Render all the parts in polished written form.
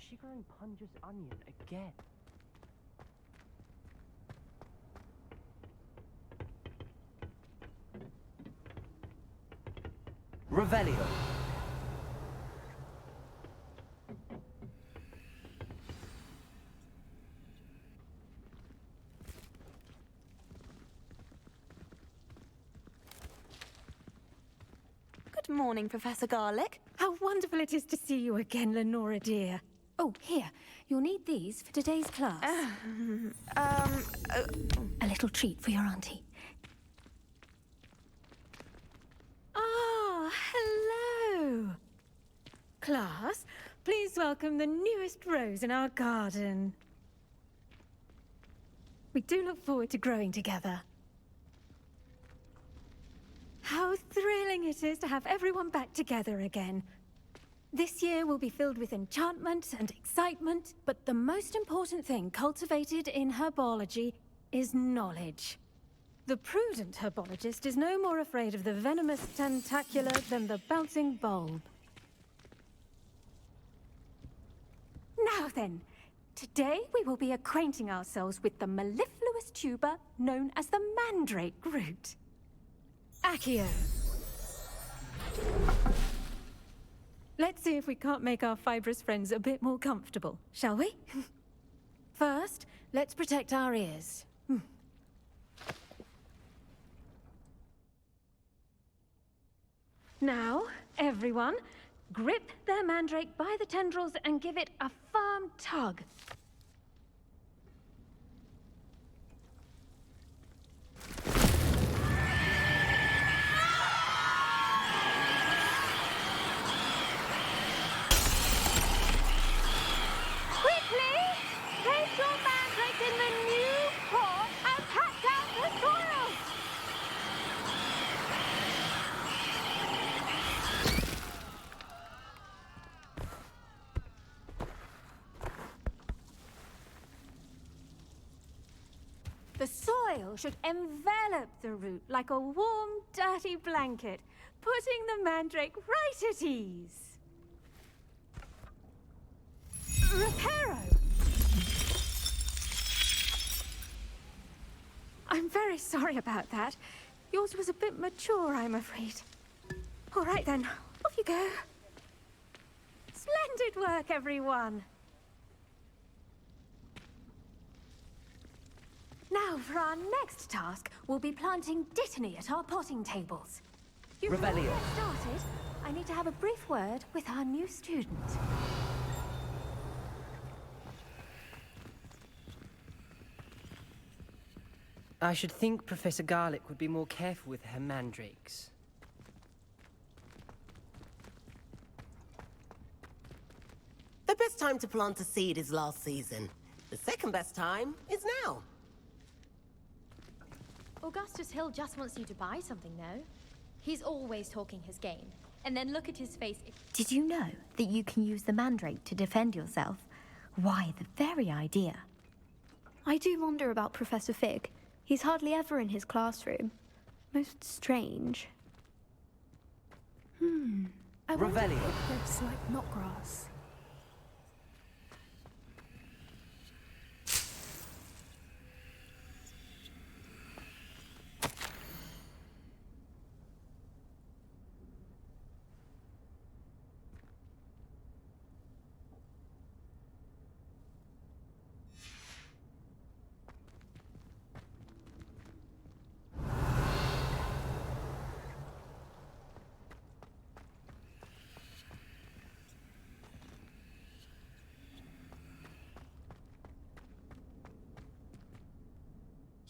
she growing Punja's onion again? Revelio. Good morning, Professor Garlick. How wonderful it is to see you again, Lenora dear. Oh, here. You'll need these for today's class. A little treat for your auntie. Ah, hello. Class, please welcome the newest rose in our garden. We do look forward to growing together. How thrilling it is to have everyone back together again. This year will be filled with enchantment and excitement, but the most important thing cultivated in herbology is knowledge. The prudent herbologist is no more afraid of the venomous tentacula than the bouncing bulb. Now then, today we will be acquainting ourselves with the mellifluous tuber known as the mandrake root. Accio. Let's see if we can't make our fibrous friends a bit more comfortable, shall we? First, let's protect our ears. Now, everyone, grip their mandrake by the tendrils and give it a firm tug. The soil should envelop the root like a warm, dirty blanket, putting the mandrake right at ease. Reparo! I'm very sorry about that. Yours was a bit mature, I'm afraid. All right then, off you go. Splendid work, everyone! Now, for our next task, we'll be planting Dittany at our potting tables. Before we get started, I need to have a brief word with our new student. I should think Professor Garlick would be more careful with her mandrakes. The best time to plant a seed is last season. The second best time is now. Augustus Hill just wants you to buy something, though. He's always talking his game. And then look at his face. Did you know that you can use the mandrake to defend yourself? Why, the very idea. I do wonder about Professor Fig. He's hardly ever in his classroom. Most strange. I wonder Revelio. if it looks like knotgrass.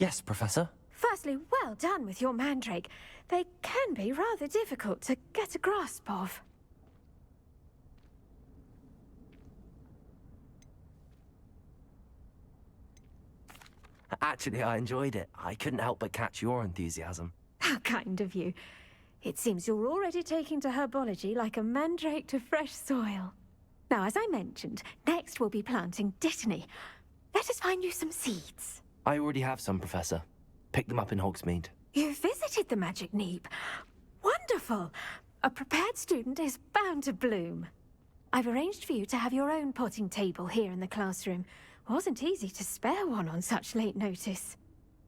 Yes, Professor. Firstly, well done with your mandrake. They can be rather difficult to get a grasp of. Actually, I enjoyed it. I couldn't help but catch your enthusiasm. How kind of you. It seems you're already taking to herbology like a mandrake to fresh soil. Now, as I mentioned, next we'll be planting Dittany. Let us find you some seeds. I already have some, Professor. Picked them up in Hogsmeade. You visited the Magic Neep. Wonderful! A prepared student is bound to bloom. I've arranged for you to have your own potting table here in the classroom. Wasn't easy to spare one on such late notice.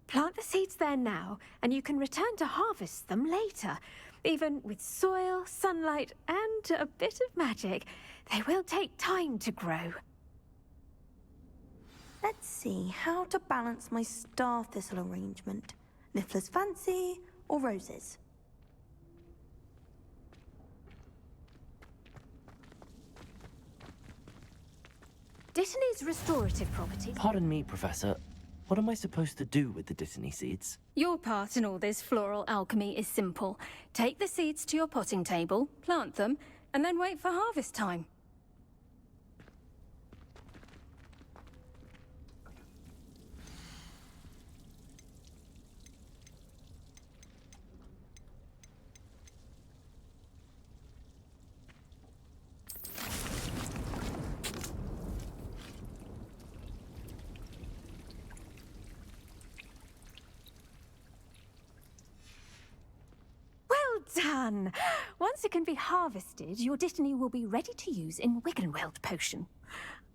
Plant the seeds there now, and you can return to harvest them later. Even with soil, sunlight, and a bit of magic, they will take time to grow. Let's see how to balance my star thistle arrangement. Niffler's fancy or roses? Dittany's restorative properties. Pardon me, Professor. What am I supposed to do with the Dittany seeds? Your part in all this floral alchemy is simple. Take the seeds to your potting table, plant them, and then wait for harvest time. Done! Once it can be harvested, your Dittany will be ready to use in Wiggenweld potion.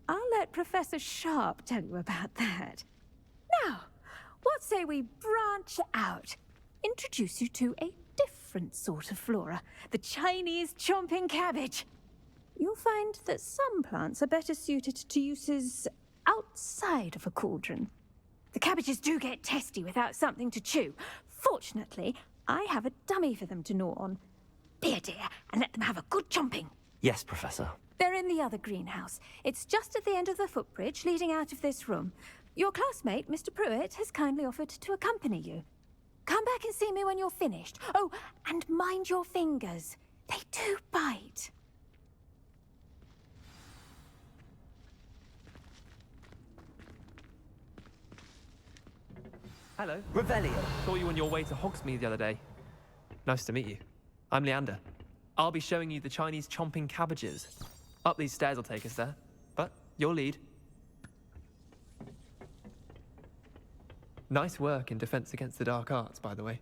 I'll let Professor Sharp tell you about that. Now, what say we branch out? Introduce you to a different sort of flora, the Chinese chomping cabbage. You'll find that some plants are better suited to uses outside of a cauldron. The cabbages do get testy without something to chew. Fortunately, I have a dummy for them to gnaw on. Be a dear and let them have a good chomping. Yes, Professor. They're in the other greenhouse. It's just at the end of the footbridge leading out of this room. Your classmate, Mr. Pruitt, has kindly offered to accompany you. Come back and see me when you're finished. Oh, and mind your fingers. They do bite. Hello. Revelio. Saw you on your way to Hogsmeade the other day. Nice to meet you. I'm Leander. I'll be showing you the Chinese chomping cabbages. Up these stairs will take us there, but you'll lead. Nice work in Defense Against the Dark Arts, by the way.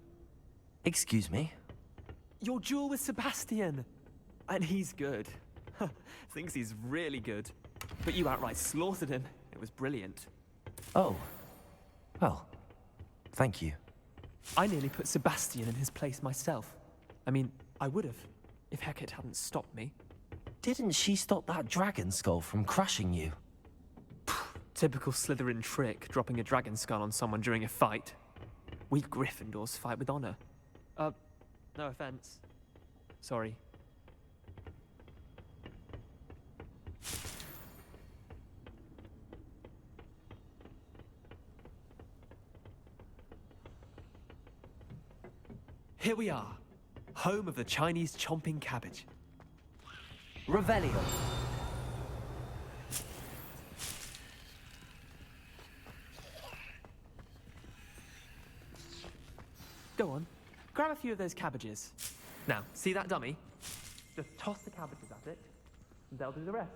Excuse me? Your duel with Sebastian! And he's good. Thinks he's really good. But you outright slaughtered him. It was brilliant. Oh. Well, thank you. I nearly put Sebastian in his place myself. I mean, I would have, if Hecate hadn't stopped me. Didn't she stop that dragon skull from crushing you? Typical Slytherin trick, dropping a dragon skull on someone during a fight. We Gryffindors fight with honor. No offense. Sorry. Here we are, home of the Chinese chomping cabbage. Revelio. Go on, grab a few of those cabbages. Now, see that dummy? Just toss the cabbages at it, and they'll do the rest.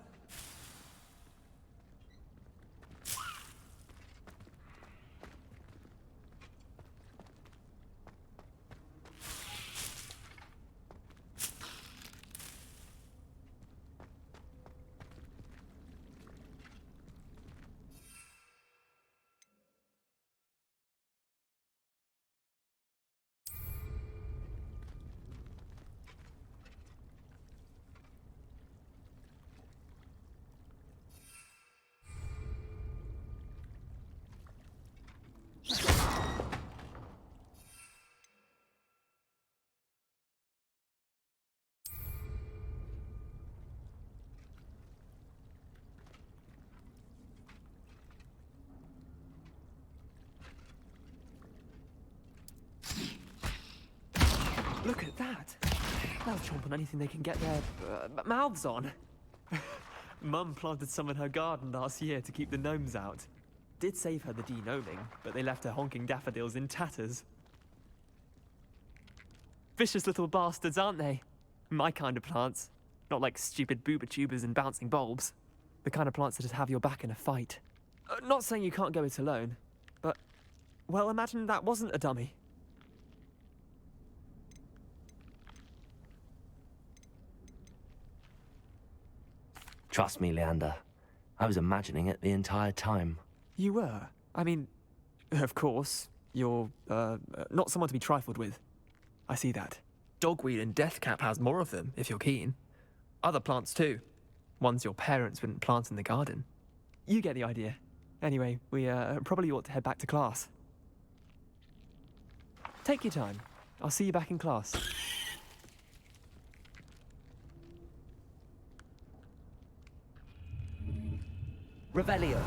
Look at that! They'll chomp on anything they can get their mouths on. Mum planted some in her garden last year to keep the gnomes out. Did save her the de-gnoming, but they left her honking daffodils in tatters. Vicious little bastards, aren't they? My kind of plants. Not like stupid booba tubers and bouncing bulbs. The kind of plants that just have your back in a fight. Not saying you can't go it alone, but... well, imagine that wasn't a dummy. Trust me, Leander. I was imagining it the entire time. You were? I mean, of course, you're, not someone to be trifled with. I see that. Dogweed and Deathcap has more of them, if you're keen. Other plants too. Ones your parents wouldn't plant in the garden. You get the idea. Anyway, we, probably ought to head back to class. Take your time. I'll see you back in class. Revelio.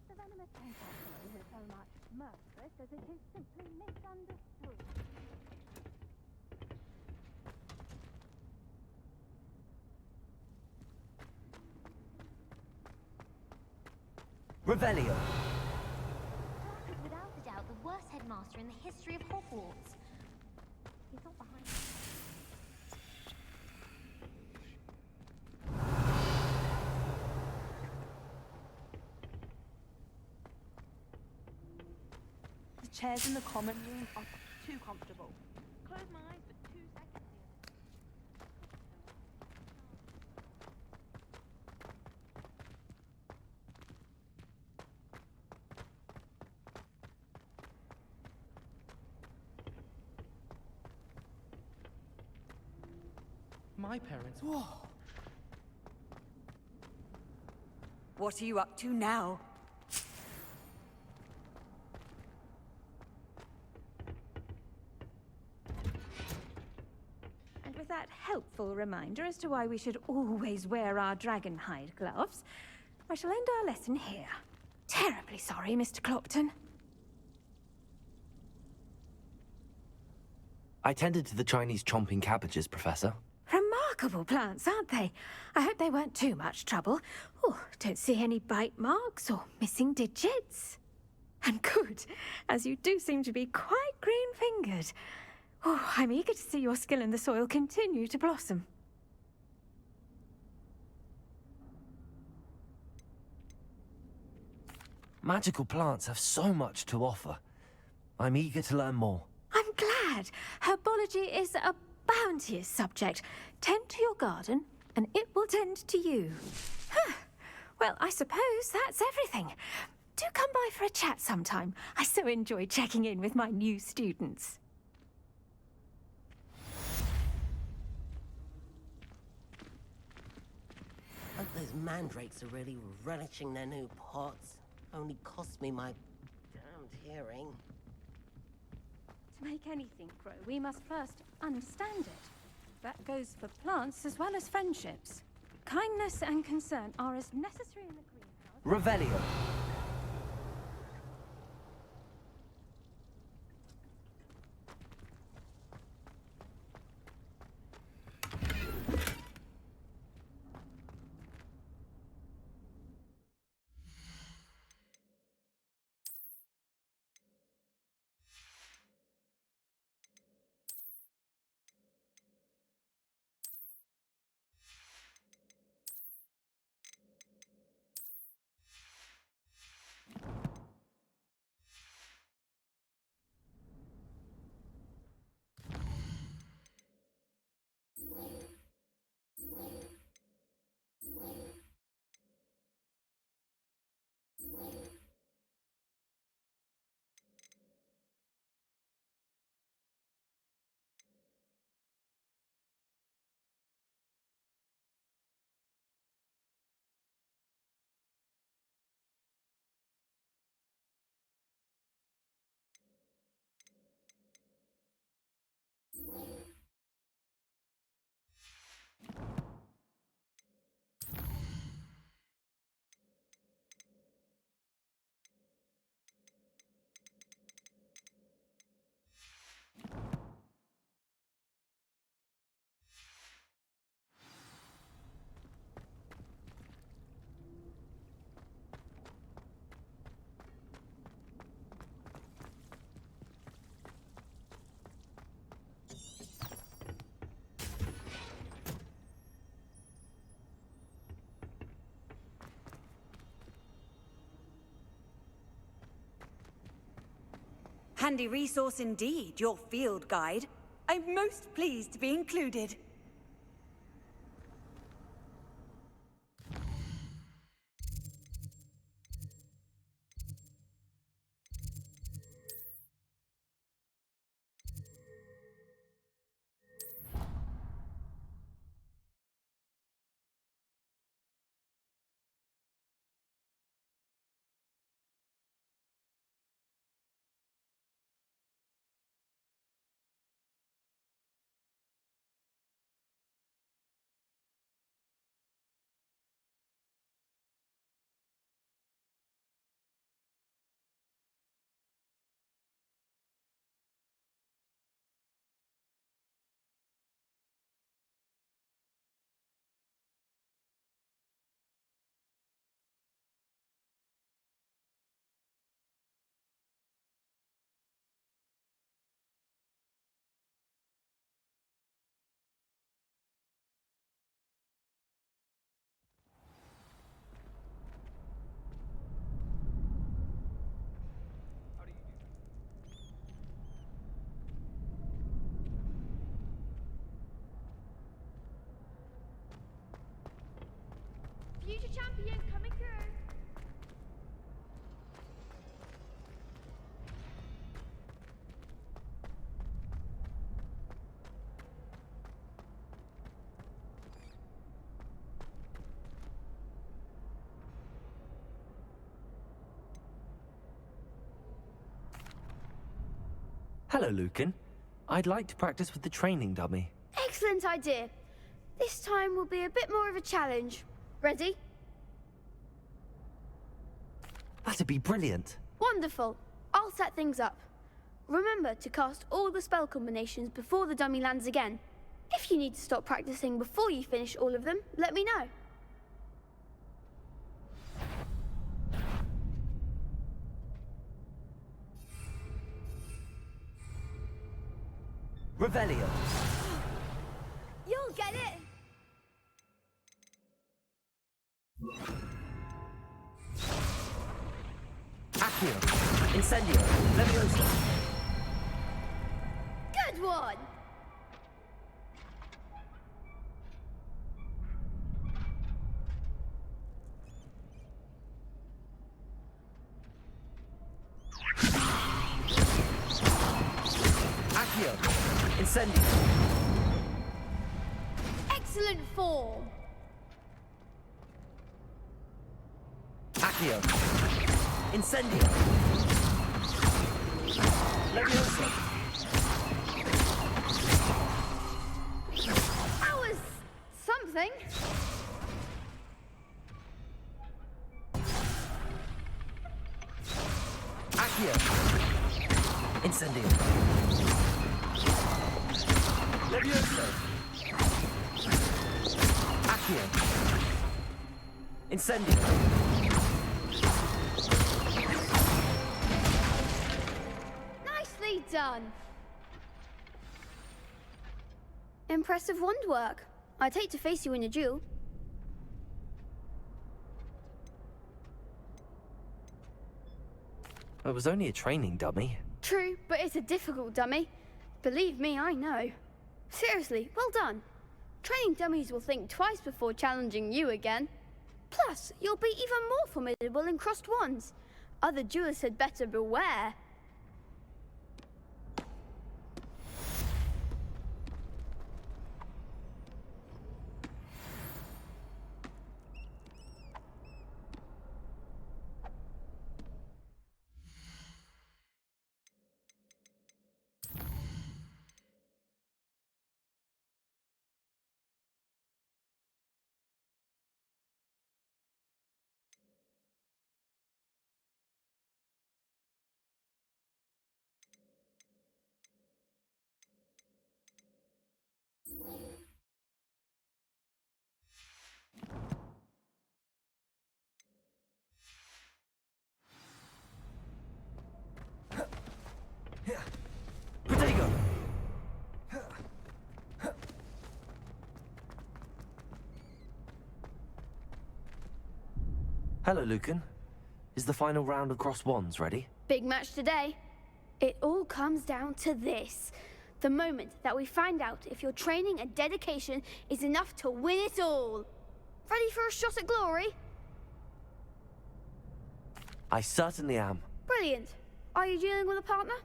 The venomous ancestry is so much murderous as it is simply misunderstood. Revelio. Clark is without a doubt the worst headmaster in the history of Hogwarts. He's not behind. The chairs in the common room are too comfortable. Close my eyes for 2 seconds. My parents. What are you up to now? And with that helpful reminder as to why we should always wear our dragon hide gloves, I shall end our lesson here. Terribly sorry, Mr. Clopton. I tended to the Chinese chomping cabbages, Professor. Remarkable plants, aren't they? I hope they weren't too much trouble. Oh, don't see any bite marks or missing digits. And good, as you do seem to be quite green-fingered. Oh, I'm eager to see your skill in the soil continue to blossom. Magical plants have so much to offer. I'm eager to learn more. I'm glad. Herbology is a bounteous subject. Tend to your garden, and it will tend to you. Huh. Well, I suppose that's everything. Do come by for a chat sometime. I so enjoy checking in with my new students. Hope those mandrakes are really relishing their new pots. Only cost me my damned hearing. To make anything grow, we must first understand it. That goes for plants as well as friendships. Kindness and concern are as necessary in the greenhouse. Revelio. Handy resource indeed, your field guide. I'm most pleased to be included. Future champion coming through. Hello, Lucan. I'd like to practice with the training dummy. Excellent idea. This time will be a bit more of a challenge. Ready? That'd be brilliant. Wonderful. I'll set things up. Remember to cast all the spell combinations before the dummy lands again. If you need to stop practicing before you finish all of them, let me know. Revelio. You'll get it! Accio. Incendio. Leviosa. Good one! Accio. Incendio. Excellent form! Accio. Incendio. Leviosa. That was something. Accio. Incendio. Leviosa. Accio. Incendio. Nicely done. Impressive wand work. I'd hate to face you in a duel. It was only a training dummy. True, but it's a difficult dummy. Believe me, I know. Seriously, well done. Training dummies will think twice before challenging you again. Plus, you'll be even more formidable in crossed wands. Other duelists had better beware. Protego! Hello, Lucan. Is the final round of crossed wands ready? Big match today. It all comes down to this. The moment that we find out if your training and dedication is enough to win it all. Ready for a shot at glory? I certainly am. Brilliant. Are you dealing with a partner?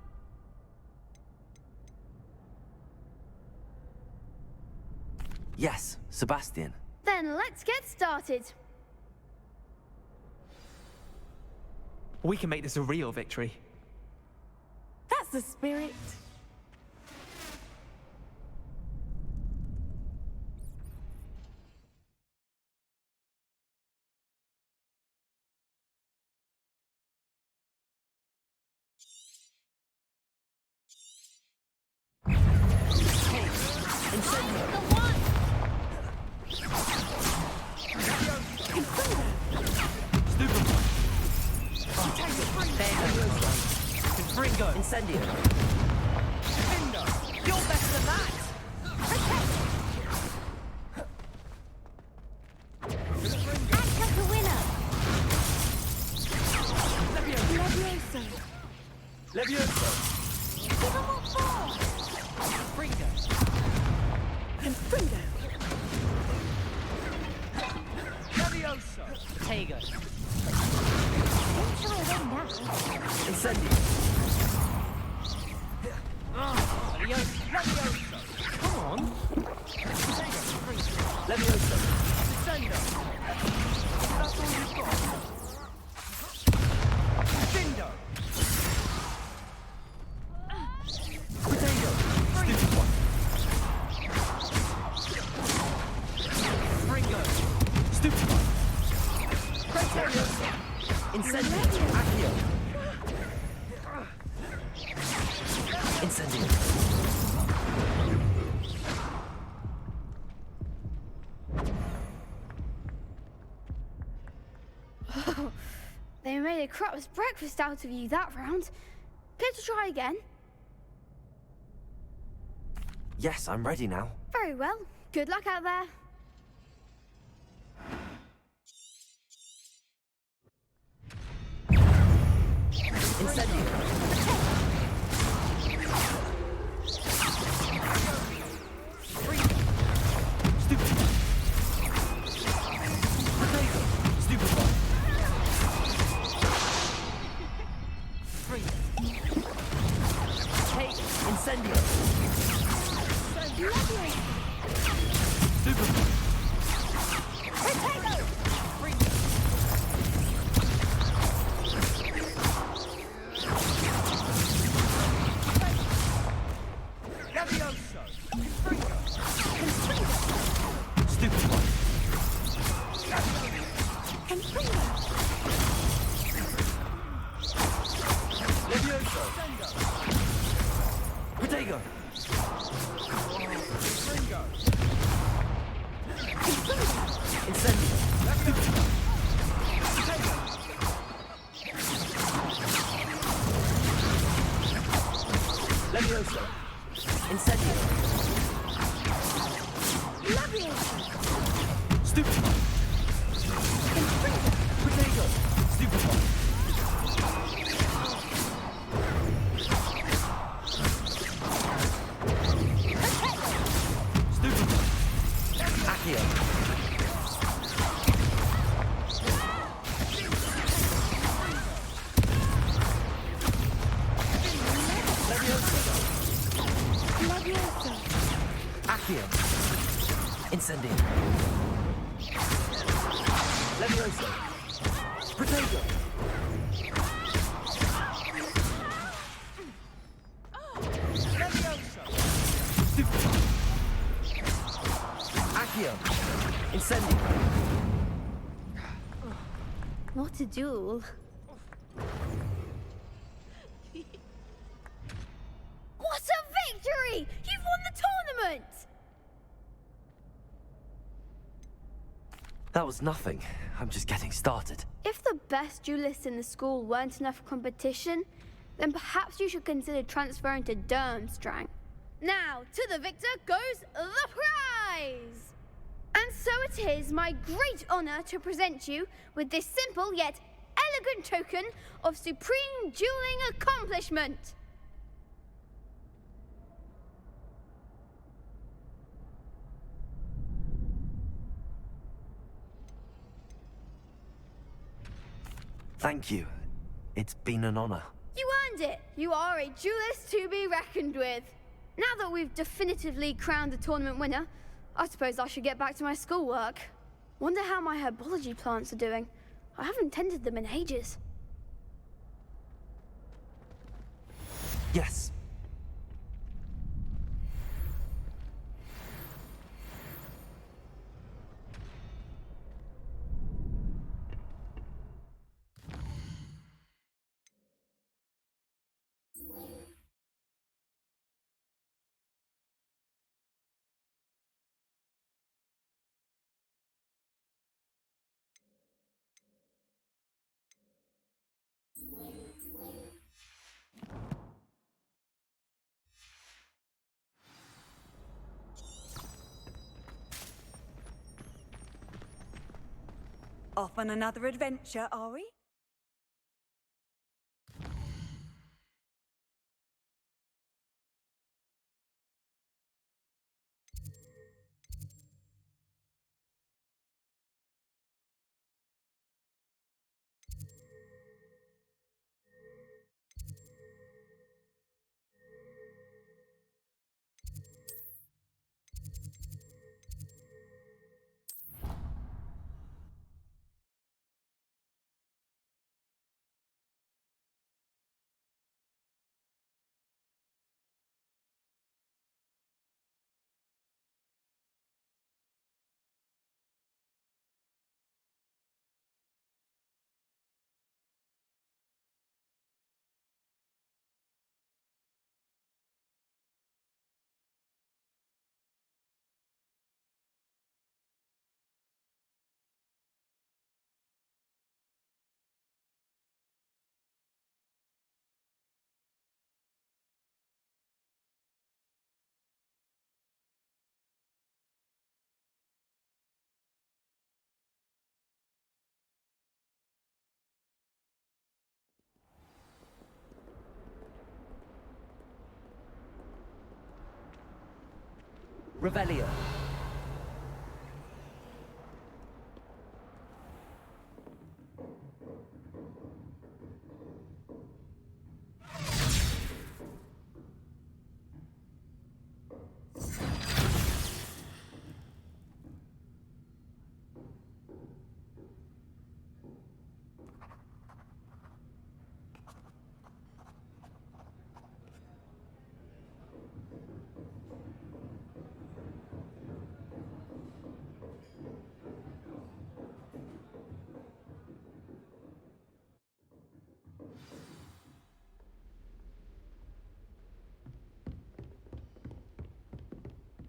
Yes, Sebastian. Then let's get started. We can make this a real victory. That's the spirit. Confringo! Incendio! Defendo! You're better than that! Act the winner! Levioso! Levioso! Levioso! Give them what for! Confringo! Confringo! Levioso! Tego! Don't shy away now. Incendio! Levioso! Come on! Levioso! Descendo! That's all you've got! Defendo! Potato! Stupid one! Fringo! Stupid one! Levioso! Incendio! Accio! Incendio! They made a crap's breakfast out of you that round. Care to try again? Yes, I'm ready now. Very well. Good luck out there. Incendio! Stupid one! Potato! Stupid one! Take Incendio! Stupid one! Levioso! Confringo! Stupid one! Levioso! Potato! Confringo! Incendio! Stupid one! Levioso! Incendio! Stupid one! Potato! Stupid one! Stupid one! Accio! Levioso! Accio! Incendio! Levioso! Potato! Levioso! Stupid one! Accio! Incendio! What a duel. What a victory! You've won the tournament! That was nothing. I'm just getting started. If the best duelists in the school weren't enough for competition, then perhaps you should consider transferring to Durmstrang. Now, to the victor goes the prize! And so it is my great honor to present you with this simple yet elegant token of supreme dueling accomplishment. Thank you. It's been an honor. You earned it! You are a duelist to be reckoned with. Now that we've definitively crowned the tournament winner, I suppose I should get back to my schoolwork. Wonder how my herbology plants are doing. I haven't tended them in ages. Yes. Off on another adventure, are we? Revelio.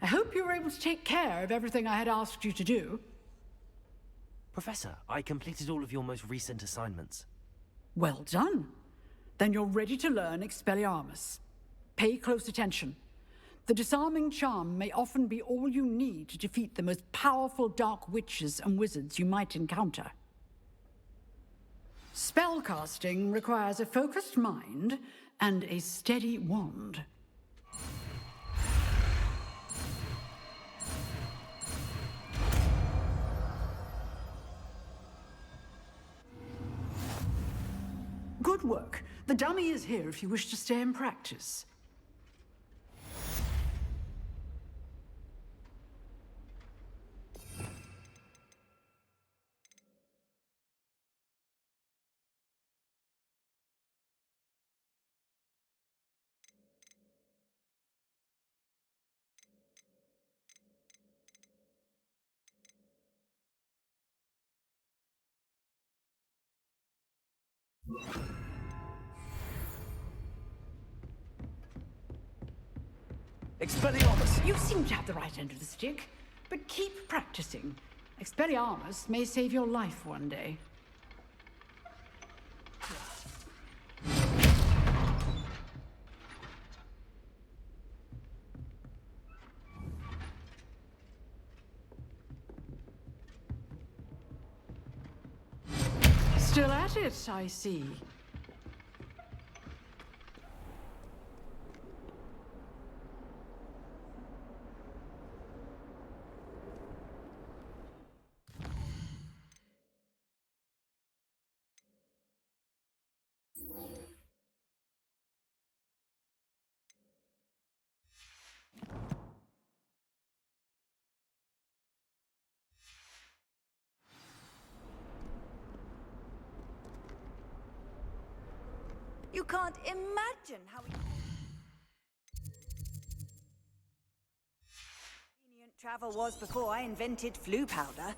I hope you were able to take care of everything I had asked you to do. Professor, I completed all of your most recent assignments. Well done. Then you're ready to learn Expelliarmus. Pay close attention. The disarming charm may often be all you need to defeat the most powerful dark witches and wizards you might encounter. Spellcasting requires a focused mind and a steady wand. Good work. The dummy is here if you wish to stay and practice. Expelliarmus! You seem to have the right end of the stick, but keep practicing. Expelliarmus may save your life one day. Still at it, I see. You can't imagine how convenient travel was before I invented flu powder.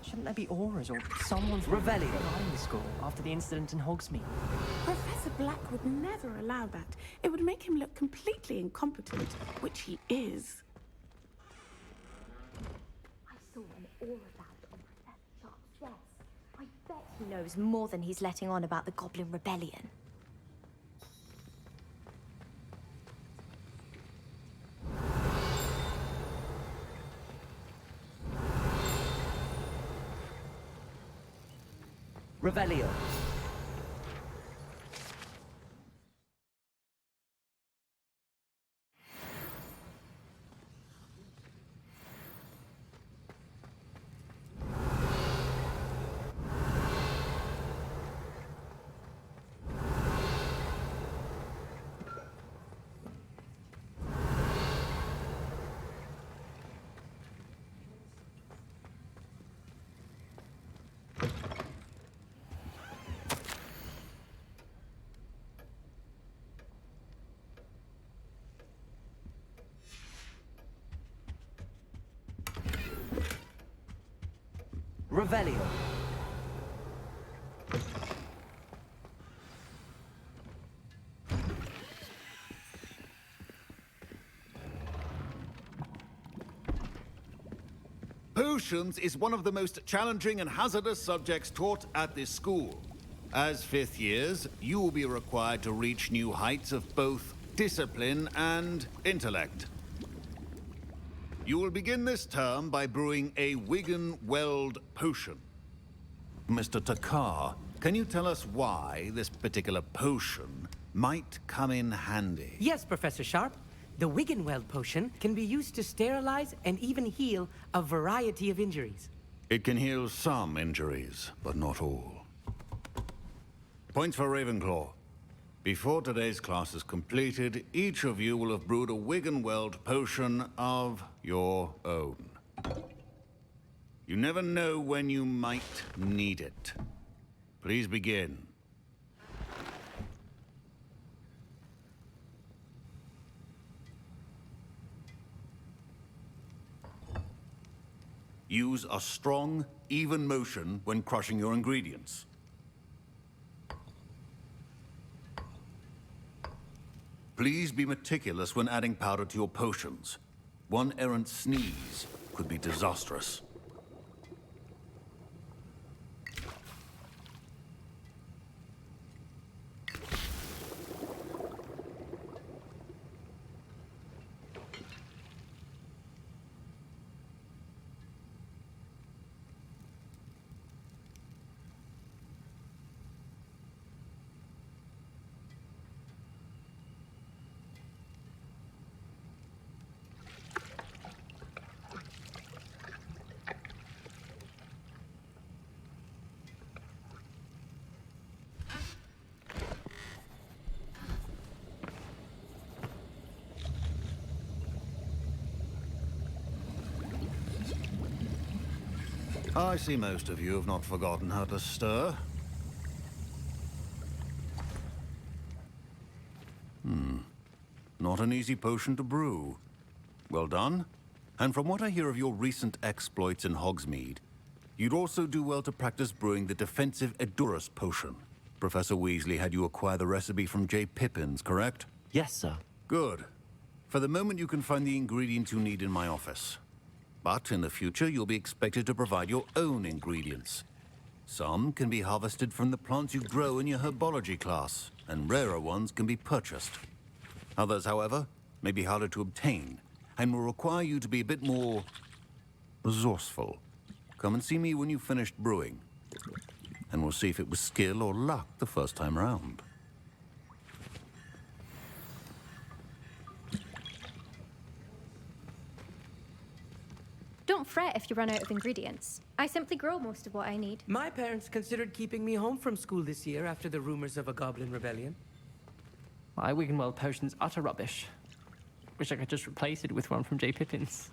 Shouldn't there be auras or someone Revelio. guarding the school after the incident in Hogsmeade? Professor Black would never allow that. It would make him look completely incompetent, which he is. I saw an aura bound on Professor Sharp's dress. I bet he knows more than he's letting on about the Goblin Rebellion. Revelio. Revelio. Potions is one of the most challenging and hazardous subjects taught at this school. As fifth years, you will be required to reach new heights of both discipline and intellect. You will begin this term by brewing a Wiggenweld potion. Mr. Takar, can you tell us why this particular potion might come in handy? Yes, Professor Sharp. The Wiggenweld potion can be used to sterilize and even heal a variety of injuries. It can heal some injuries, but not all. Points for Ravenclaw. Before today's class is completed, each of you will have brewed a Wiggenweld potion of your own. You never know when you might need it. Please begin. Use a strong, even motion when crushing your ingredients. Please be meticulous when adding powder to your potions. One errant sneeze could be disastrous. I see most of you have not forgotten how to stir. Not an easy potion to brew. Well done. And from what I hear of your recent exploits in Hogsmeade, you'd also do well to practice brewing the defensive Edurus potion. Professor Weasley had you acquire the recipe from J. Pippins, correct? Yes, sir. Good. For the moment, you can find the ingredients you need in my office. But in the future, you'll be expected to provide your own ingredients. Some can be harvested from the plants you grow in your herbology class, and rarer ones can be purchased. Others, however, may be harder to obtain, and will require you to be a bit more resourceful. Come and see me when you've finished brewing, and we'll see if it was skill or luck the first time round. Don't fret if you run out of ingredients. I simply grow most of what I need. My parents considered keeping me home from school this year after the rumors of a goblin rebellion. My Wiggenweld potion's utter rubbish. Wish I could just replace it with one from J. Pippins.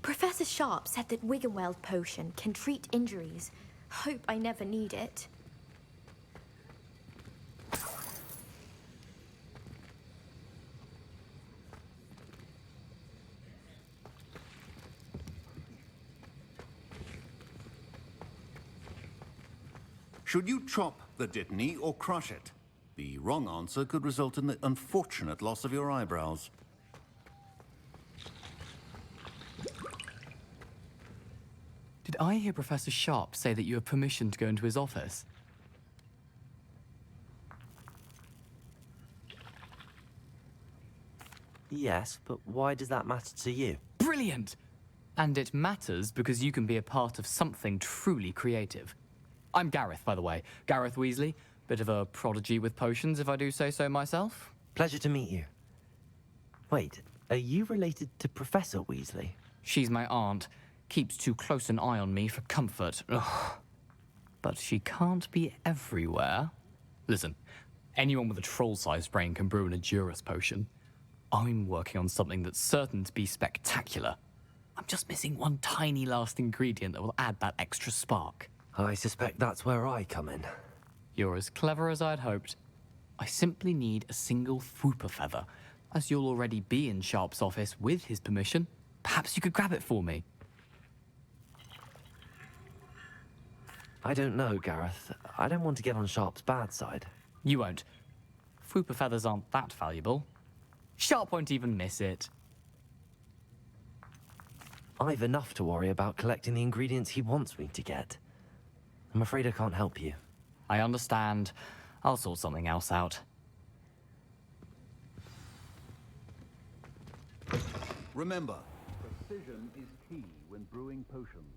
Professor Sharp said that Wiggenweld potion can treat injuries. Hope I never need it. Should you chop the Dittany or crush it? The wrong answer could result in the unfortunate loss of your eyebrows. Did I hear Professor Sharp say that you have permission to go into his office? Yes, but why does that matter to you? Brilliant! And it matters because you can be a part of something truly creative. I'm Gareth, by the way. Gareth Weasley. Bit of a prodigy with potions, if I do say so myself. Pleasure to meet you. Wait, are you related to Professor Weasley? She's my aunt. Keeps too close an eye on me for comfort. Ugh. But she can't be everywhere. Listen, anyone with a troll-sized brain can brew an Edurus potion. I'm working on something that's certain to be spectacular. I'm just missing one tiny last ingredient that will add that extra spark. I suspect that's where I come in. You're as clever as I'd hoped. I simply need a single Fwooper feather. As you'll already be in Sharp's office with his permission, perhaps you could grab it for me. I don't know, Gareth. I don't want to get on Sharp's bad side. You won't. Fwooper feathers aren't that valuable. Sharp won't even miss it. I've enough to worry about collecting the ingredients he wants me to get. I'm afraid I can't help you. I understand. I'll sort something else out. Remember, precision is key when brewing potions.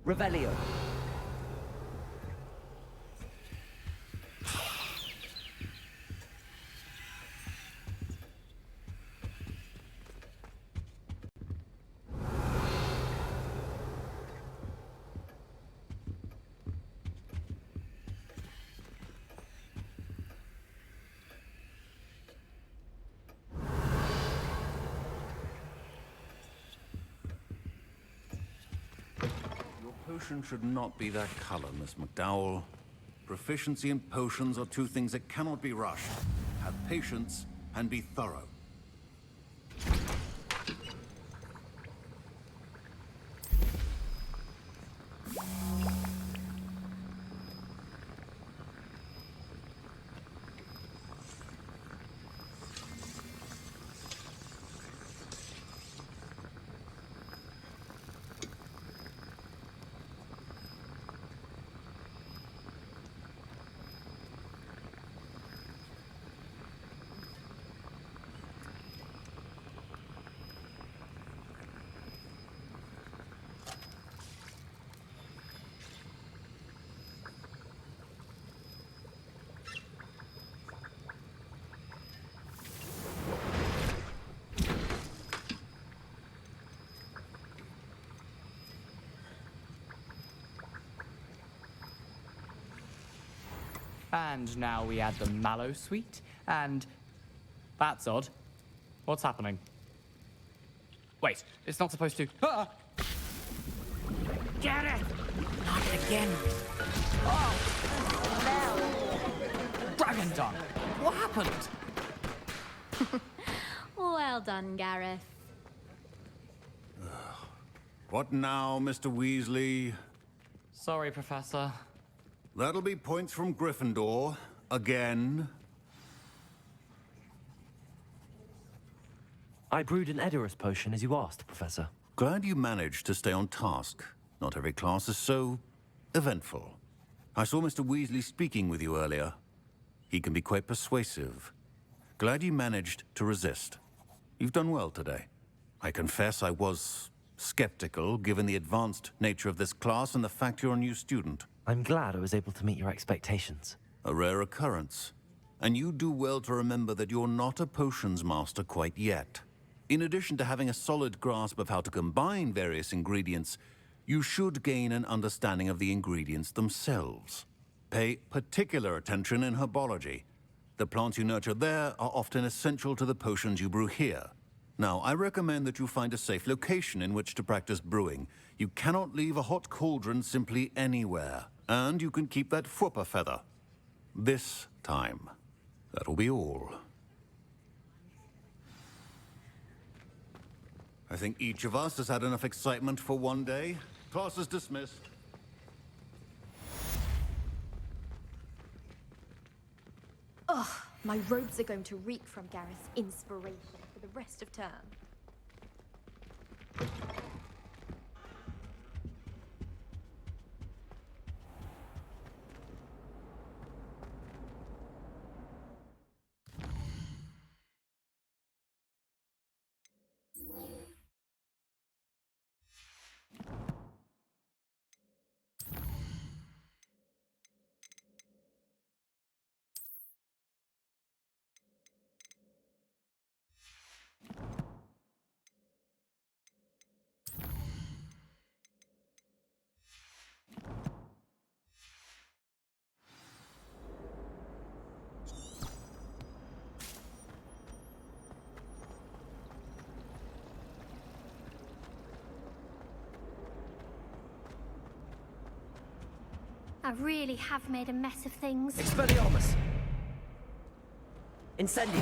Revelio. Potion should not be that color, Miss McDowell. Proficiency in potions are two things that cannot be rushed. Have patience and be thorough. And now we add the mallow sweet, and... That's odd. What's happening? Wait, it's not supposed to... Ah! Get it! Not again. Dragon Dung! What happened? Well done, Gareth. What now, Mr. Weasley? Sorry, Professor. That'll be points from Gryffindor. Again. I brewed an Edurus potion as you asked, Professor. Glad you managed to stay on task. Not every class is so eventful. I saw Mr. Weasley speaking with you earlier. He can be quite persuasive. Glad you managed to resist. You've done well today. I confess I was skeptical, given the advanced nature of this class and the fact you're a new student. I'm glad I was able to meet your expectations. A rare occurrence. And you do well to remember that you're not a potions master quite yet. In addition to having a solid grasp of how to combine various ingredients, you should gain an understanding of the ingredients themselves. Pay particular attention in herbology. The plants you nurture there are often essential to the potions you brew here. Now, I recommend that you find a safe location in which to practice brewing. You cannot leave a hot cauldron simply anywhere. And you can keep that Fwooper feather. This time. That'll be all. I think each of us has had enough excitement for one day. Class is dismissed. Ugh, my robes are going to reek from Gareth's inspiration for the rest of term. I really have made a mess of things. Expelliarmus! Incendio!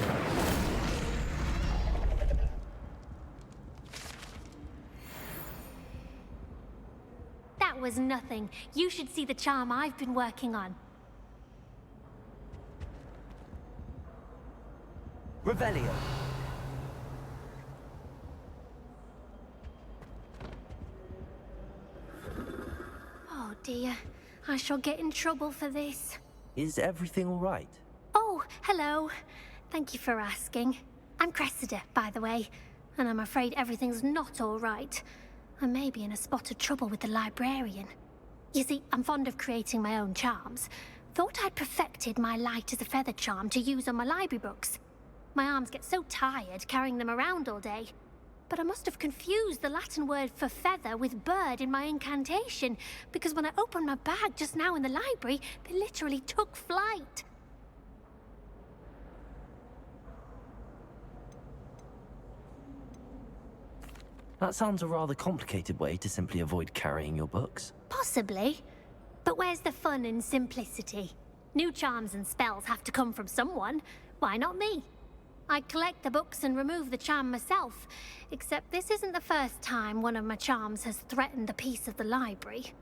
That was nothing. You should see the charm I've been working on. Revelio! Oh dear. I shall get in trouble for this. Is everything all right? Oh, hello. Thank you for asking. I'm Cressida, by the way, and I'm afraid everything's not all right. I may be in a spot of trouble with the librarian. You see, I'm fond of creating my own charms. Thought I'd perfected my light as a feather charm to use on my library books. My arms get so tired carrying them around all day. But I must have confused the Latin word for feather with bird in my incantation, because when I opened my bag just now in the library, they literally took flight. That sounds a rather complicated way to simply avoid carrying your books. Possibly. But where's the fun in simplicity? New charms and spells have to come from someone. Why not me? I collect the books and remove the charm myself, except this isn't the first time one of my charms has threatened the peace of the library.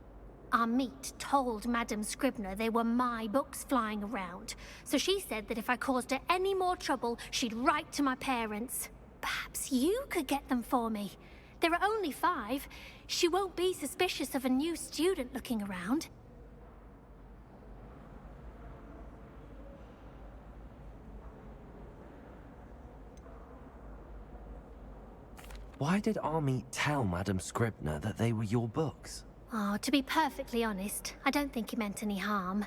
Amit told Madame Scribner they were my books flying around, so she said that if I caused her any more trouble, she'd write to my parents. Perhaps you could get them for me. There are only 5. She won't be suspicious of a new student looking around. Why did Army tell Madame Scribner that they were your books? Oh, to be perfectly honest, I don't think he meant any harm.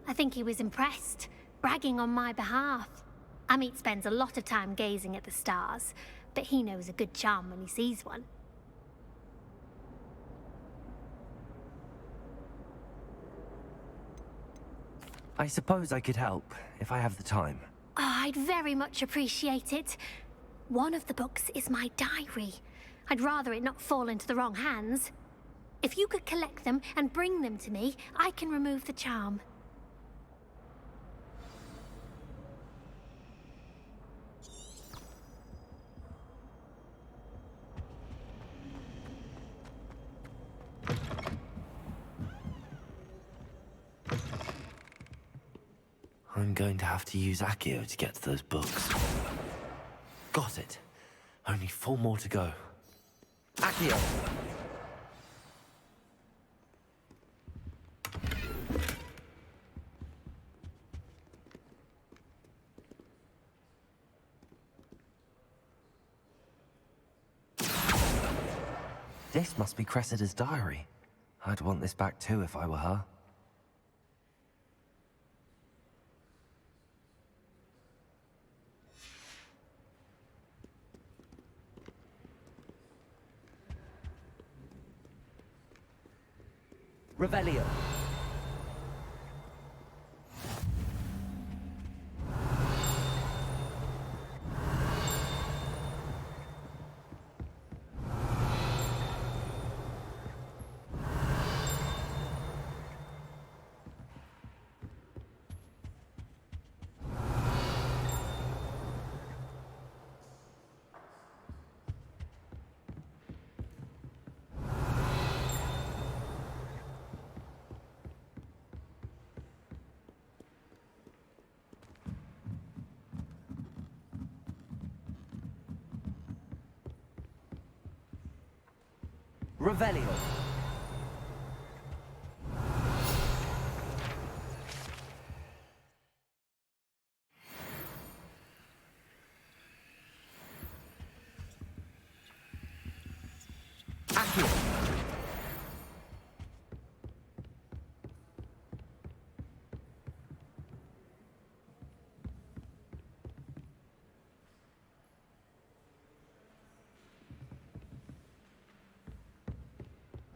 I think he was impressed, bragging on my behalf. Amit spends a lot of time gazing at the stars, but he knows a good charm when he sees one. I suppose I could help, if I have the time. Oh, I'd very much appreciate it. One of the books is my diary. I'd rather it not fall into the wrong hands. If you could collect them and bring them to me, I can remove the charm. I'm going to have to use Accio to get to those books. Got it. Only 4 more to go. Accio! This must be Cressida's diary. I'd want this back too if I were her. Revelio. Revelio. Accio.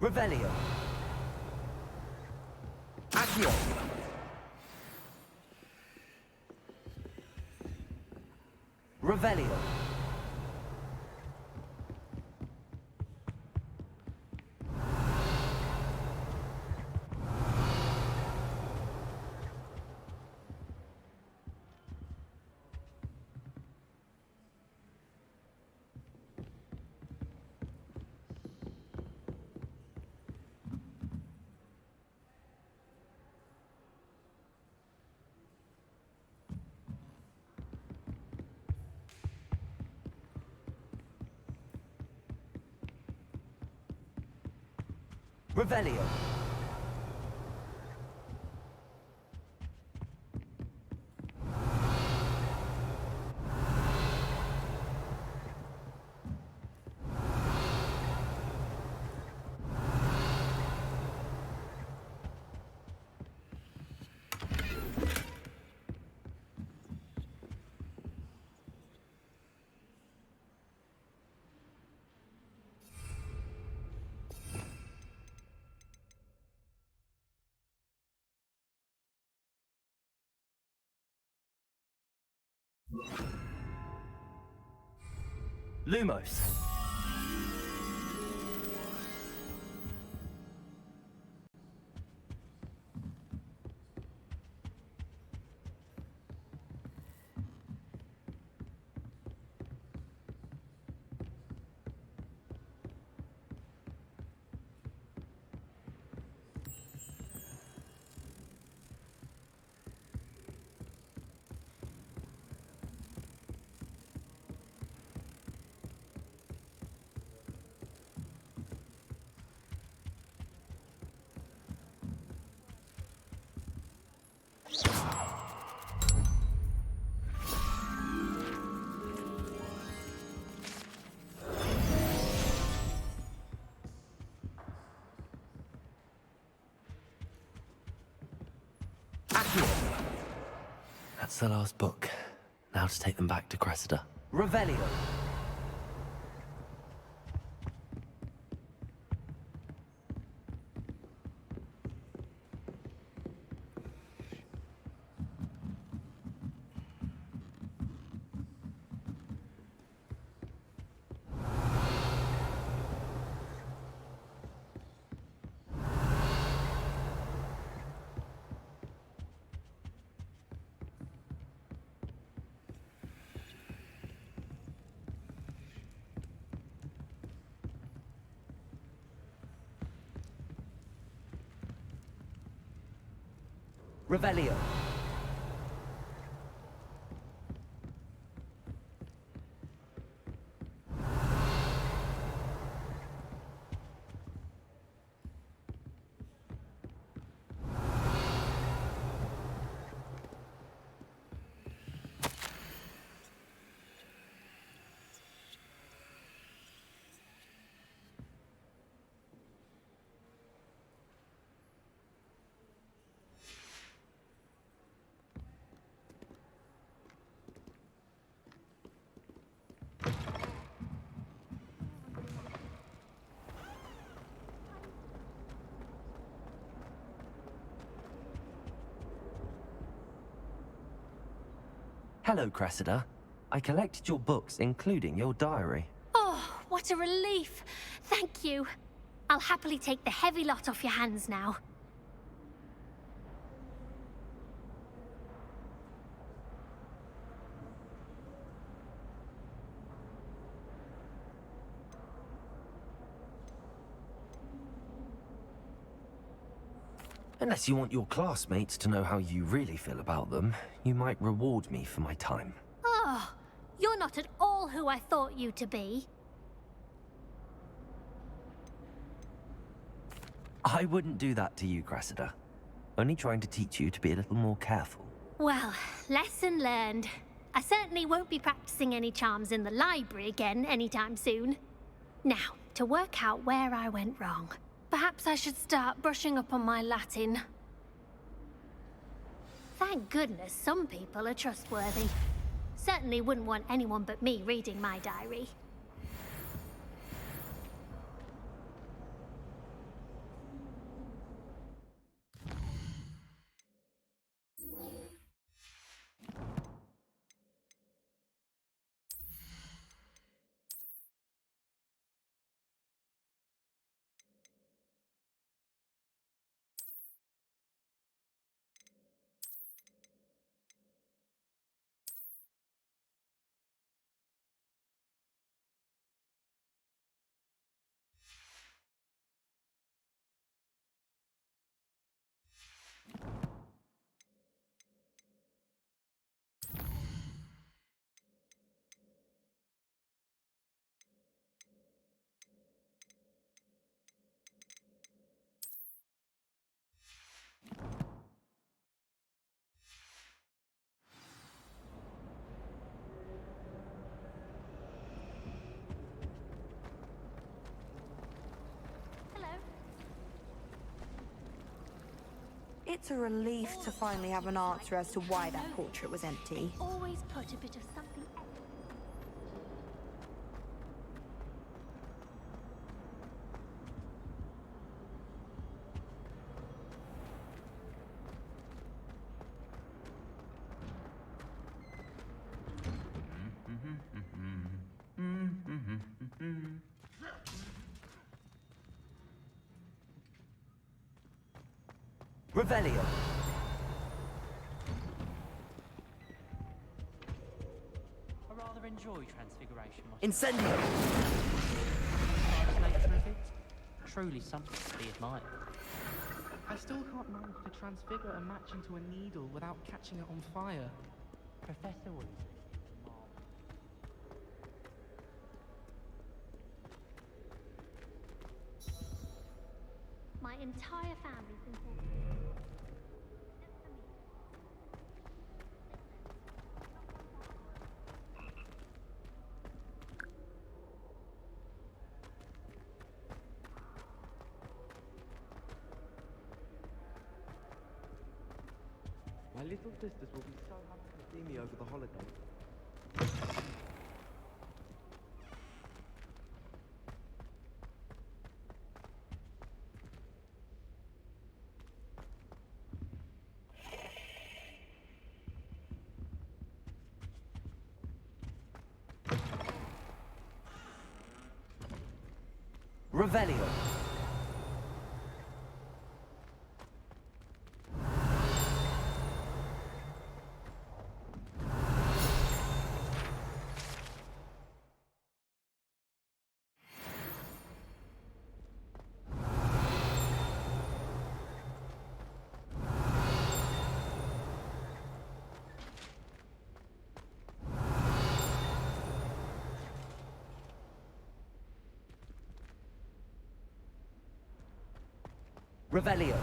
Revelio. Accio. Revelio. Revelio. Lumos. That's the last book. Now to take them back to Cressida. Revelio. Revelio. Hello, Cressida. I collected your books, including your diary. Oh, what a relief. Thank you. I'll happily take the heavy lot off your hands now. Unless you want your classmates to know how you really feel about them, you might reward me for my time. Oh, you're not at all who I thought you to be. I wouldn't do that to you, Cressida. Only trying to teach you to be a little more careful. Well, lesson learned. I certainly won't be practicing any charms in the library again anytime soon. Now, to work out where I went wrong. Perhaps I should start brushing up on my Latin. Thank goodness some people are trustworthy. Certainly wouldn't want anyone but me reading my diary. It's a relief to finally have an answer as to why that portrait was empty. Always put a bit of something Revelio. I rather enjoy Transfiguration. Incendio. The nature of it, truly something to be admired. I still can't manage to transfigure a match into a needle without catching it on fire. Professor Weasley. my entire family's been called. My little sisters will be so happy to see me over the holidays. Revelio. Revelio.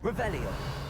Revelio.